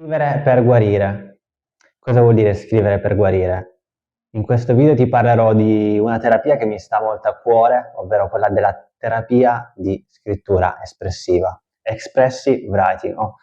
Scrivere per guarire. Cosa vuol dire scrivere per guarire? In questo video ti parlerò di una terapia che mi sta molto a cuore, ovvero quella della terapia di scrittura espressiva, expressive writing o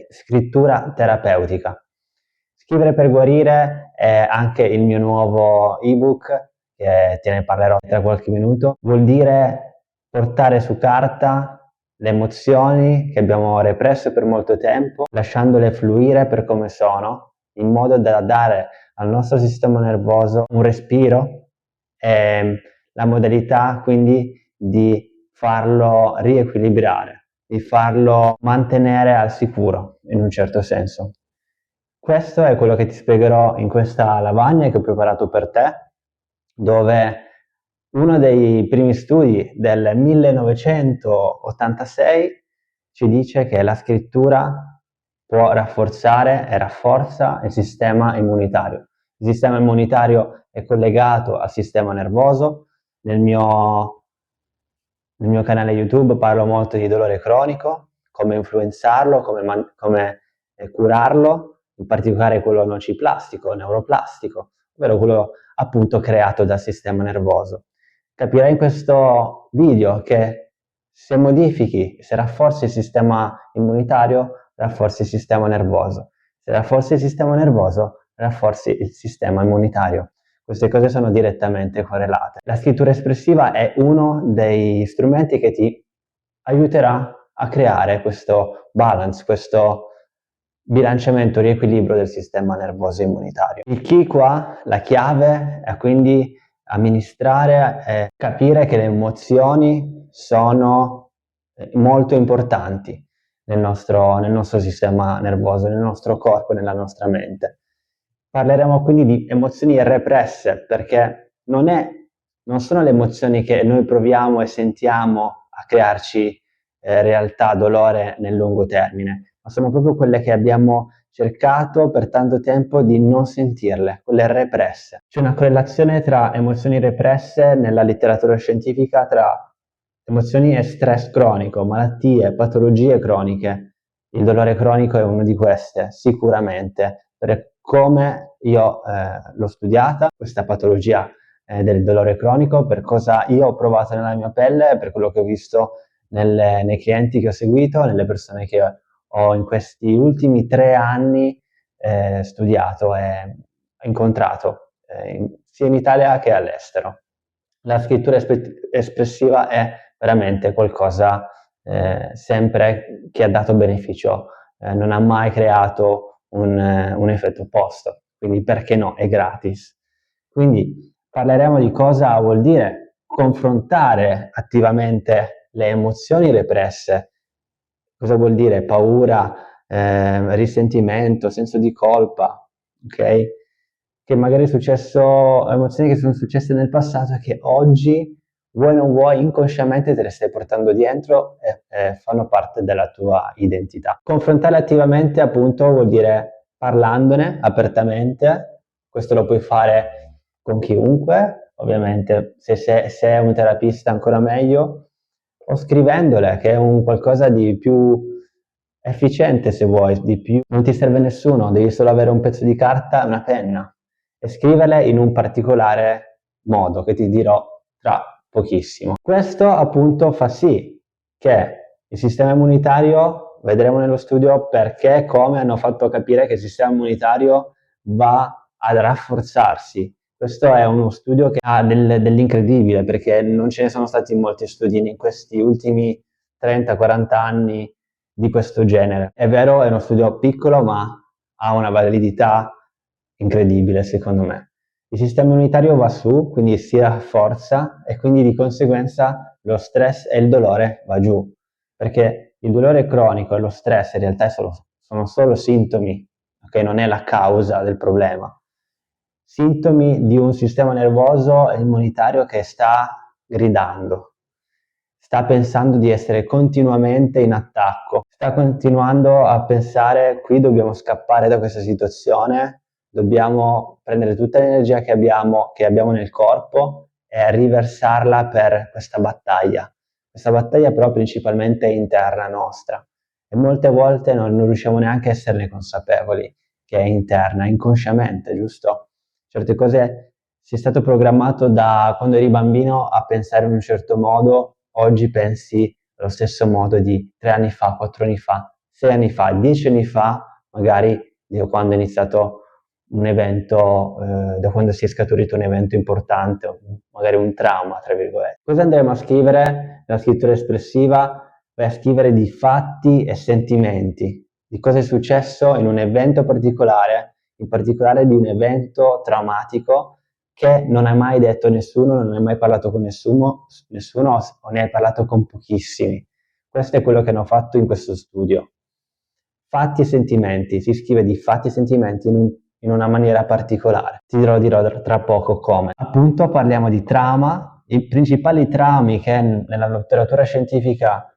scrittura terapeutica. Scrivere per guarire è anche il mio nuovo ebook, che te ne parlerò tra qualche minuto. Vuol dire portare su carta le emozioni che abbiamo represso per molto tempo, lasciandole fluire per come sono, in modo da dare al nostro sistema nervoso un respiro e la modalità quindi di farlo riequilibrare, di farlo mantenere al sicuro in un certo senso. Questo è quello che ti spiegherò in questa lavagna che ho preparato per te, dove uno dei primi studi del 1986 ci dice che la scrittura può rafforzare e rafforza il sistema immunitario. Il sistema immunitario è collegato al sistema nervoso. Nel mio canale YouTube parlo molto di dolore cronico, come influenzarlo, come curarlo, in particolare quello nociplastico, neuroplastico, ovvero quello appunto creato dal sistema nervoso. Capirai in questo video che se modifichi, se rafforzi il sistema immunitario, rafforzi il sistema nervoso. Se rafforzi il sistema nervoso, rafforzi il sistema immunitario. Queste cose sono direttamente correlate. La scrittura espressiva è uno dei strumenti che ti aiuterà a creare questo balance, questo bilanciamento, riequilibrio del sistema nervoso immunitario. Il key qua, la chiave, è quindi amministrare e capire che le emozioni sono molto importanti nel nostro sistema nervoso, nel nostro corpo e nella nostra mente. Parleremo quindi di emozioni represse, perché non sono le emozioni che noi proviamo e sentiamo a crearci realtà, dolore nel lungo termine, ma sono proprio quelle che abbiamo cercato per tanto tempo di non sentirle, quelle represse. C'è una correlazione tra emozioni represse nella letteratura scientifica tra emozioni e stress cronico, malattie, patologie croniche. Il dolore cronico è una di queste, sicuramente, per come io l'ho studiata, questa patologia del dolore cronico, per cosa io ho provato nella mia pelle, per quello che ho visto nei clienti che ho seguito, nelle persone che ho in questi ultimi 3 anni studiato e incontrato, sia in Italia che all'estero. La scrittura espressiva è veramente qualcosa sempre che ha dato beneficio, non ha mai creato un effetto opposto, quindi perché no, è gratis. Quindi parleremo di cosa vuol dire confrontare attivamente le emozioni represse, cosa vuol dire paura, risentimento, senso di colpa, ok? Che magari è successo, emozioni che sono successe nel passato e che oggi vuoi non vuoi inconsciamente te le stai portando dietro e fanno parte della tua identità. Confrontare attivamente appunto vuol dire parlandone apertamente, questo lo puoi fare con chiunque, ovviamente se è un terapista ancora meglio, o scrivendole, che è un qualcosa di più efficiente se vuoi, di più. Non ti serve nessuno, devi solo avere un pezzo di carta e una penna e scriverle in un particolare modo che ti dirò tra pochissimo. Questo appunto fa sì che il sistema immunitario, vedremo nello studio perché e come hanno fatto capire che il sistema immunitario va a rafforzarsi. Questo è uno studio che ha dell'incredibile, perché non ce ne sono stati molti studi in questi ultimi 30-40 anni di questo genere. È vero, è uno studio piccolo, ma ha una validità incredibile secondo me. Il sistema immunitario va su, quindi si rafforza e quindi di conseguenza lo stress e il dolore va giù, perché il dolore cronico e lo stress in realtà sono solo sintomi, ok? Non è la causa del problema. Sintomi di un sistema nervoso e immunitario che sta gridando, sta pensando di essere continuamente in attacco, sta continuando a pensare qui dobbiamo scappare da questa situazione, dobbiamo prendere tutta l'energia che abbiamo nel corpo e riversarla per questa battaglia. Questa battaglia però principalmente interna nostra e molte volte non riusciamo neanche a esserne consapevoli che è interna, inconsciamente, giusto? Certe cose sei stato programmato da quando eri bambino a pensare in un certo modo, oggi pensi allo stesso modo di 3 anni fa, 4 anni fa, 6 anni fa, 10 anni fa, magari da quando è iniziato un evento, da quando si è scaturito un evento importante, magari un trauma, tra virgolette. Cosa andremo a scrivere nella scrittura espressiva? Vai a scrivere di fatti e sentimenti, di cosa è successo in un evento particolare, in particolare di un evento traumatico che non hai mai detto a nessuno, non hai mai parlato con nessuno o ne hai parlato con pochissimi. Questo è quello che hanno fatto in questo studio. Fatti e sentimenti, si scrive di fatti e sentimenti in una maniera particolare. Ti dirò tra poco come. Appunto parliamo di trauma, i principali traumi che nella letteratura scientifica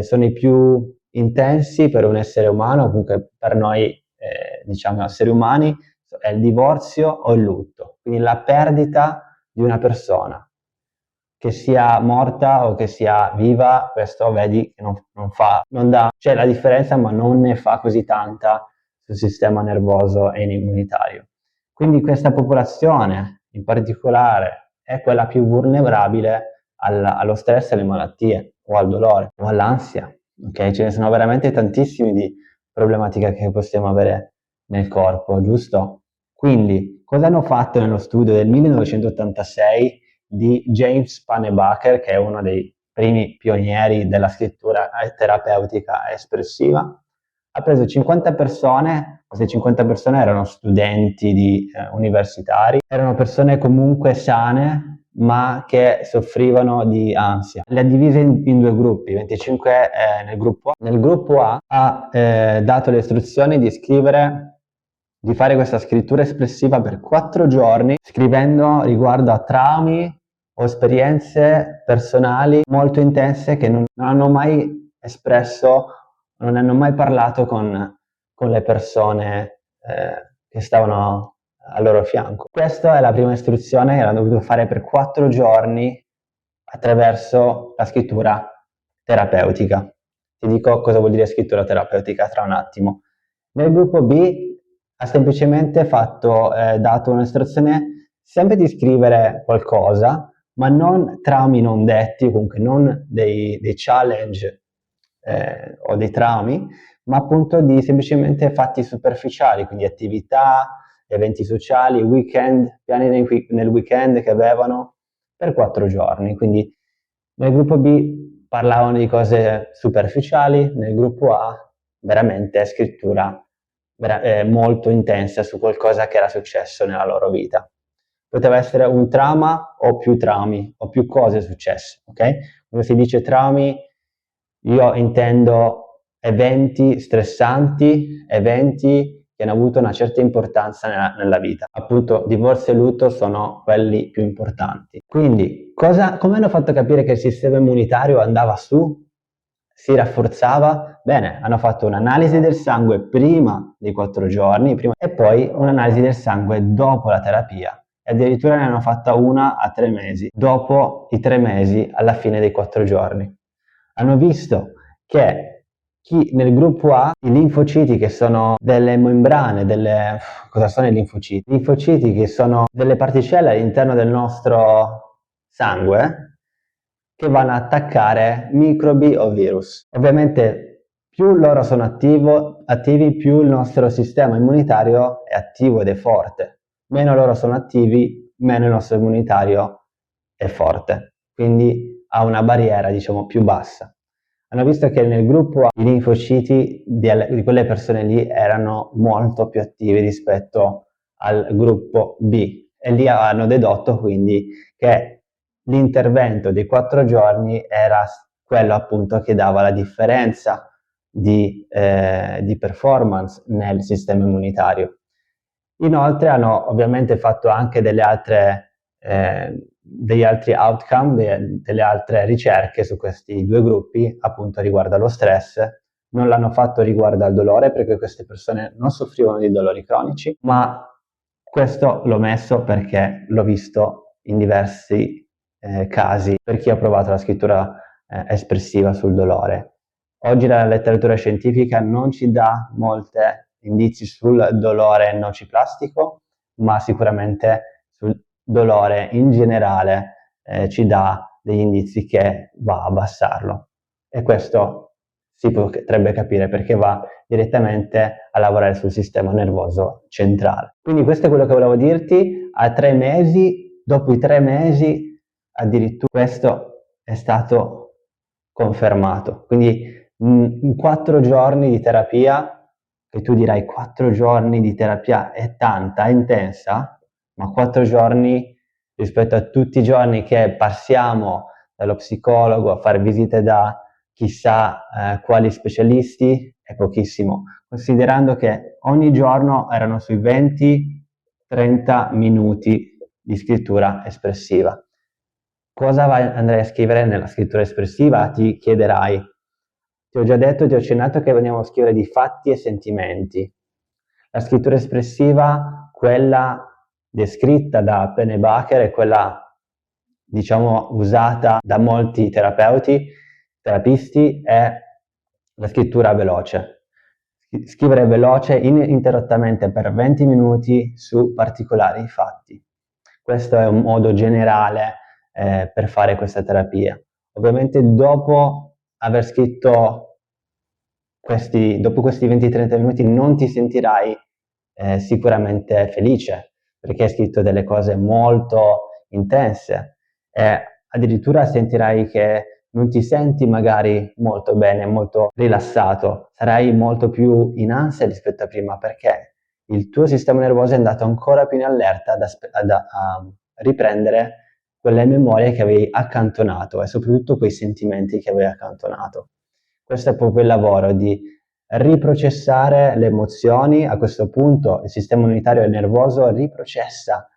sono i più intensi per un essere umano, comunque per noi diciamo esseri umani, è il divorzio o il lutto, quindi la perdita di una persona, che sia morta o che sia viva, questo vedi che non dà, c'è la differenza ma non ne fa così tanta sul sistema nervoso e immunitario. Quindi questa popolazione in particolare è quella più vulnerabile allo stress, alle malattie o al dolore o all'ansia, ok? Ce ne sono veramente tantissimi di problematiche che possiamo avere nel corpo, giusto? Quindi, cosa hanno fatto nello studio del 1986 di James Pennebaker, che è uno dei primi pionieri della scrittura terapeutica espressiva? Ha preso 50 persone, queste 50 persone erano studenti universitari, erano persone comunque sane, ma che soffrivano di ansia. Le ha divise in 2 gruppi, 25 nel gruppo A. Nel gruppo A ha dato le istruzioni di fare questa scrittura espressiva per 4 giorni, scrivendo riguardo a traumi o esperienze personali molto intense che non hanno mai espresso, non hanno mai parlato con le persone che stavano al loro fianco. Questa è la prima istruzione che hanno dovuto fare per 4 giorni attraverso la scrittura terapeutica. Ti dico cosa vuol dire scrittura terapeutica tra un attimo. Nel gruppo B ha semplicemente dato un'istruzione sempre di scrivere qualcosa, ma non traumi non detti, comunque non dei challenge o dei traumi, ma appunto di semplicemente fatti superficiali, quindi attività, eventi sociali, weekend, piani nel weekend che avevano per 4 giorni. Quindi nel gruppo B parlavano di cose superficiali, nel gruppo A veramente scrittura molto intensa su qualcosa che era successo nella loro vita. Poteva essere un trauma o più traumi o più cose successe, ok? Quando si dice traumi, io intendo eventi stressanti, eventi che hanno avuto una certa importanza nella vita. Appunto, divorzio e lutto sono quelli più importanti. Quindi, come hanno fatto capire che il sistema immunitario andava su? Si rafforzava? Bene, hanno fatto un'analisi del sangue prima dei 4 giorni e poi un'analisi del sangue dopo la terapia. E addirittura ne hanno fatta una a 3 mesi, dopo i 3 mesi alla fine dei 4 giorni. Hanno visto che chi nel gruppo A, i linfociti che sono delle membrane, cosa sono i linfociti? I linfociti che sono delle particelle all'interno del nostro sangue che vanno a attaccare microbi o virus. Ovviamente più loro sono attivi, più il nostro sistema immunitario è attivo ed è forte. Meno loro sono attivi, meno il nostro immunitario è forte. Quindi ha una barriera, diciamo, più bassa. Hanno visto che nel gruppo A i linfociti di quelle persone lì erano molto più attivi rispetto al gruppo B e lì hanno dedotto quindi che l'intervento dei 4 giorni era quello appunto che dava la differenza di performance nel sistema immunitario. Inoltre hanno ovviamente fatto anche degli altri outcome, delle altre ricerche su questi 2 gruppi, appunto riguardo allo stress. Non l'hanno fatto riguardo al dolore, perché queste persone non soffrivano di dolori cronici, ma questo l'ho messo perché l'ho visto in diversi casi per chi ha provato la scrittura espressiva sul dolore. Oggi la letteratura scientifica non ci dà molti indizi sul dolore nociplastico, ma sicuramente sul dolore in generale ci dà degli indizi che va a abbassarlo. E questo si potrebbe capire perché va direttamente a lavorare sul sistema nervoso centrale. Quindi questo è quello che volevo dirti. A 3 mesi, dopo i 3 mesi, addirittura questo è stato confermato. Quindi in 4 giorni di terapia, che tu dirai 4 giorni di terapia è tanta, è intensa, ma 4 giorni rispetto a tutti i giorni che passiamo dallo psicologo a fare visite da chissà quali specialisti è pochissimo, considerando che ogni giorno erano sui 20-30 minuti di scrittura espressiva. Cosa andrai a scrivere nella scrittura espressiva? Ti chiederai. Ti ho già detto, ti ho accennato che vogliamo scrivere di fatti e sentimenti. La scrittura espressiva, quella descritta da Pennebaker, è quella, diciamo, usata da molti terapisti, è la scrittura veloce. Scrivere veloce ininterrottamente per 20 minuti su particolari fatti. Questo è un modo generale per fare questa terapia. Ovviamente dopo aver scritto dopo questi 20-30 minuti non ti sentirai sicuramente felice, perché hai scritto delle cose molto intense e addirittura sentirai che non ti senti magari molto bene, molto rilassato, sarai molto più in ansia rispetto a prima perché il tuo sistema nervoso è andato ancora più in allerta a riprendere quelle memorie che avevi accantonato e soprattutto quei sentimenti che avevi accantonato. Questo è proprio il lavoro di riprocessare le emozioni. A questo punto il sistema immunitario e nervoso riprocessa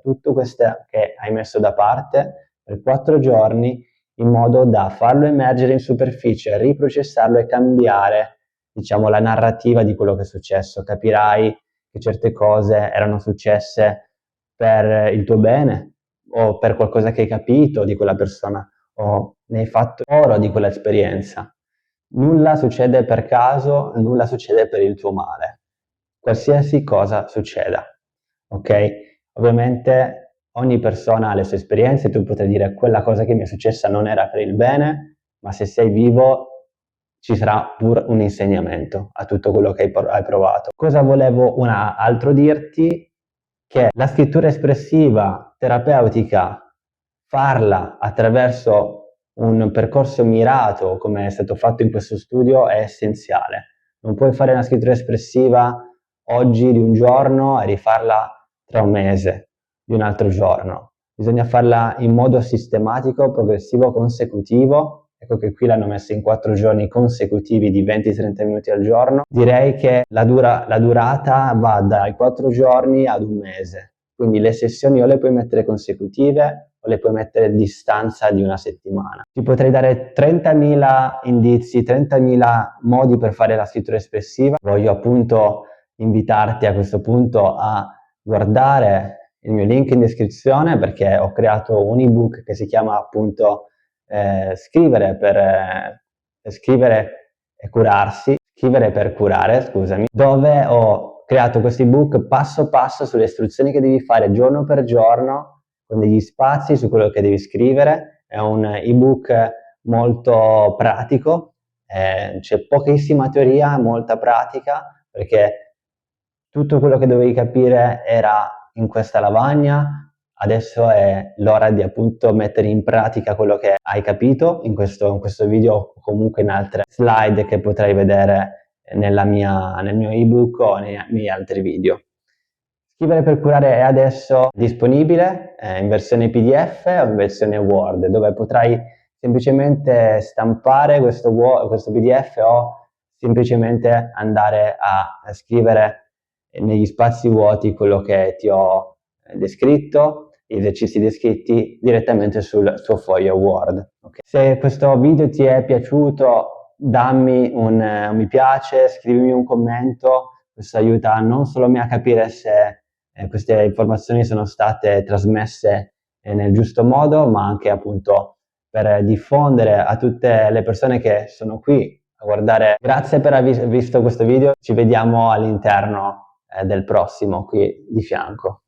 tutto questo che hai messo da parte per 4 giorni in modo da farlo emergere in superficie, riprocessarlo e cambiare, diciamo, la narrativa di quello che è successo. Capirai che certe cose erano successe per il tuo bene o per qualcosa che hai capito di quella persona o ne hai fatto oro di quell'esperienza. Nulla succede per caso, nulla succede per il tuo male. Qualsiasi cosa succeda, ok? Ovviamente ogni persona ha le sue esperienze, tu potrai dire quella cosa che mi è successa non era per il bene, ma se sei vivo ci sarà pur un insegnamento a tutto quello che hai provato. Cosa volevo altro dirti? Che la scrittura espressiva terapeutica, farla attraverso un percorso mirato, come è stato fatto in questo studio, è essenziale. Non puoi fare una scrittura espressiva oggi di un giorno e rifarla tra un mese di un altro giorno. Bisogna farla in modo sistematico, progressivo, consecutivo. Ecco che qui l'hanno messa in 4 giorni consecutivi di 20-30 minuti al giorno. Direi che la durata va dai 4 giorni ad un mese. Quindi le sessioni o le puoi mettere consecutive o le puoi mettere a distanza di una settimana. Ti potrei dare 30.000 indizi, 30.000 modi per fare la scrittura espressiva. Voglio appunto invitarti a questo punto a guardare il mio link in descrizione perché ho creato un ebook che si chiama appunto scrivere per curare, scusami, dove ho creato questo ebook passo passo sulle istruzioni che devi fare giorno per giorno con degli spazi su quello che devi scrivere. È un ebook molto pratico, c'è pochissima teoria, molta pratica perché tutto quello che dovevi capire era in questa lavagna, adesso è l'ora di appunto mettere in pratica quello che hai capito in questo video o comunque in altre slide che potrai vedere nel mio ebook o nei miei altri video. Scrivere per curare è adesso disponibile in versione PDF o in versione Word, dove potrai semplicemente stampare questo PDF o semplicemente andare a scrivere negli spazi vuoti quello che ti ho descritto, gli esercizi descritti direttamente sul tuo foglio Word. Okay. Se questo video ti è piaciuto, dammi un mi piace, scrivimi un commento, questo aiuta non solo me a capire se queste informazioni sono state trasmesse nel giusto modo, ma anche appunto per diffondere a tutte le persone che sono qui a guardare. Grazie per aver visto questo video, ci vediamo all'interno del prossimo qui di fianco.